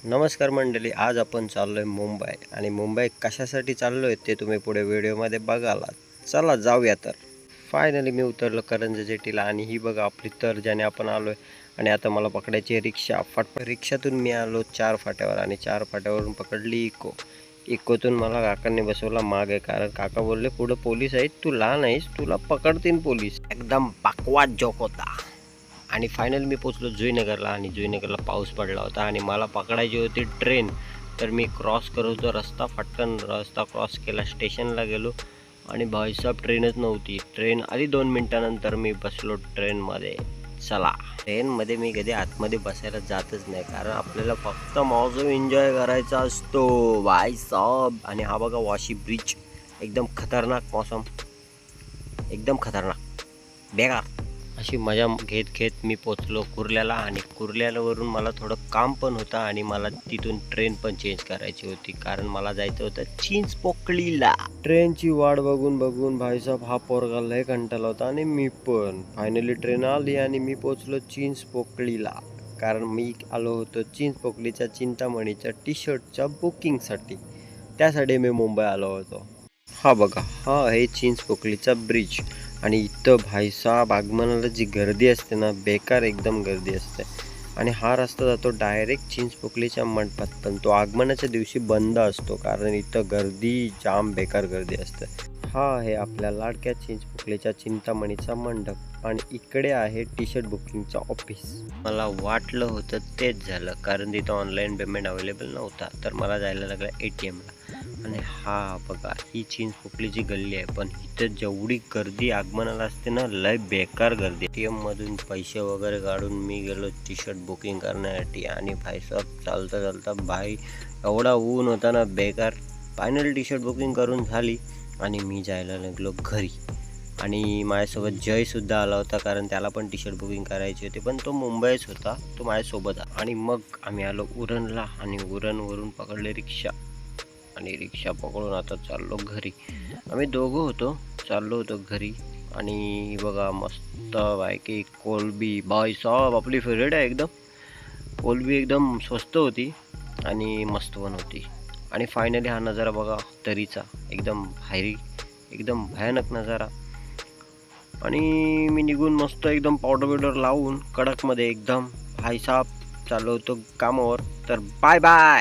नमस्कार मंडळी, आज आपण चाललोय मुंबई आणि मुंबई कशासाठी चाललोय ते तुम्ही पुढे व्हिडिओमध्ये बघाला. चला जाऊया तर. फायनली मी उतरलो करंजी जेटीला आणि ही बघा आपली तर ज्याने आपण आलोय. आणि आता मला पकडायची रिक्षा. रिक्षातून मी आलो 4 फाट्यावर आणि 4 फाट्यावरून पकडली इको. इकोतून मला काकांनी बसवला मागे, कारण काका बोलले पुढं पोलीस आहेत, तू लहान आहेस, तुला पकडतील पोलीस. एकदम बकवास जोक होता. आणि फायनल मी पोचलो जुईनगरला आणि जुईनगरला पाऊस पडला होता आणि मला पकडायची होती ट्रेन. तर मी क्रॉस करत होतो रस्ता, फटकन रस्ता क्रॉस केला, स्टेशनला गेलो आणि भाईसाहेब ट्रेनच नव्हती. ट्रेन आली 2 मिनटानंतर. मी बसलो ट्रेनमध्ये. चला, ट्रेनमध्ये मी कधी आतमध्ये बसायला जातच नाही, कारण आपल्याला फक्त मौसम एन्जॉय करायचा असतो भाईसाहेब. आणि हा बघा वाशी ब्रिज, एकदम खतरनाक मौसम, एकदम खतरनाक बेकार. अशी मजा घेत घेत मी पोचलो कुर्ल्याला. आणि कुर्ल्यावरून मला थोडं काम पण होतं आणि मला तिथून ट्रेन पण चेंज करायची होती, कारण मला जायचं होतं चिंचपोकळीला. ट्रेनची वाट बघून बघून भाईसाहेब हा पोरगा लय कंटाळला होता आणि मी पण. फायनली ट्रेन आली आणि मी पोचलो चिंचपोकळीला, कारण मी आलो होतो चिंचपोकळीच्या चिंतामणीच्या टी शर्टच्या बुकिंगसाठी. त्यासाठी मी मुंबई आलो होतो. हा बघा, हा आहे चिंचपोकळीचा ब्रिज. आणि इथं भाईसाहेब आगमनाला जी गर्दी असते ना, बेकार एकदम गर्दी असते. आणि हा रस्ता जातो डायरेक्ट चिंचपोकळीच्या मंडपात, पण तो आगमनाच्या दिवशी बंद असतो, कारण इथं गर्दी जाम बेकार गर्दी असते. हा आहे आपल्या लाडक्या चिंचपोकळीच्या चिंतामणीचा मंडप आणि इकडे आहे टी शर्ट बुकिंगचा ऑफिस. मला वाटलं होतं तेच झालं, कारण तिथं ऑनलाईन पेमेंट अवेलेबल नव्हता, तर मला जायला लागलं ATMला. आणि हा बघा, ही चिंचपोकळीची गल्ली आहे, पण इथं जेवढी गर्दी आगमनाला असते ना, लय बेकार गर्दी. ATMमधून पैसे वगैरे काढून मी गेलो टी शर्ट बुकिंग करण्यासाठी. आणि भाईसाहेब चालता चालता भाई एवढा ऊन होता ना बेकार. फायनल टी शर्ट बुकिंग करून झाली आणि मी जायला लागलो घरी. आणि माझ्यासोबत जयसुद्धा आला होता, कारण त्याला पण टी शर्ट बुकिंग करायची होती, पण तो मुंबईच होता, तो माझ्यासोबत आला. आणि मग आम्ही आलो उरणला आणि उरणवरून पकडले रिक्षा आणि रिक्षा पकडून आता चाललो घरी. आम्ही दोघं होतो, चाललो होतो घरी. आणि बघा मस्त बायकी कोलबी, भाईसाहेब आपली फेवरेट आहे एकदम. कोलबी एकदम स्वस्त होती आणि मस्त पण होती. आणि फायनली हा नजारा बघा तरीचा, एकदम भारी, एकदम भयानक नजारा. आणि मी निघून मस्त एकदम पावडर बिवडर लावून कडकमध्ये एकदम भाईसाहेब चाललो होतो कामावर. तर बाय बाय.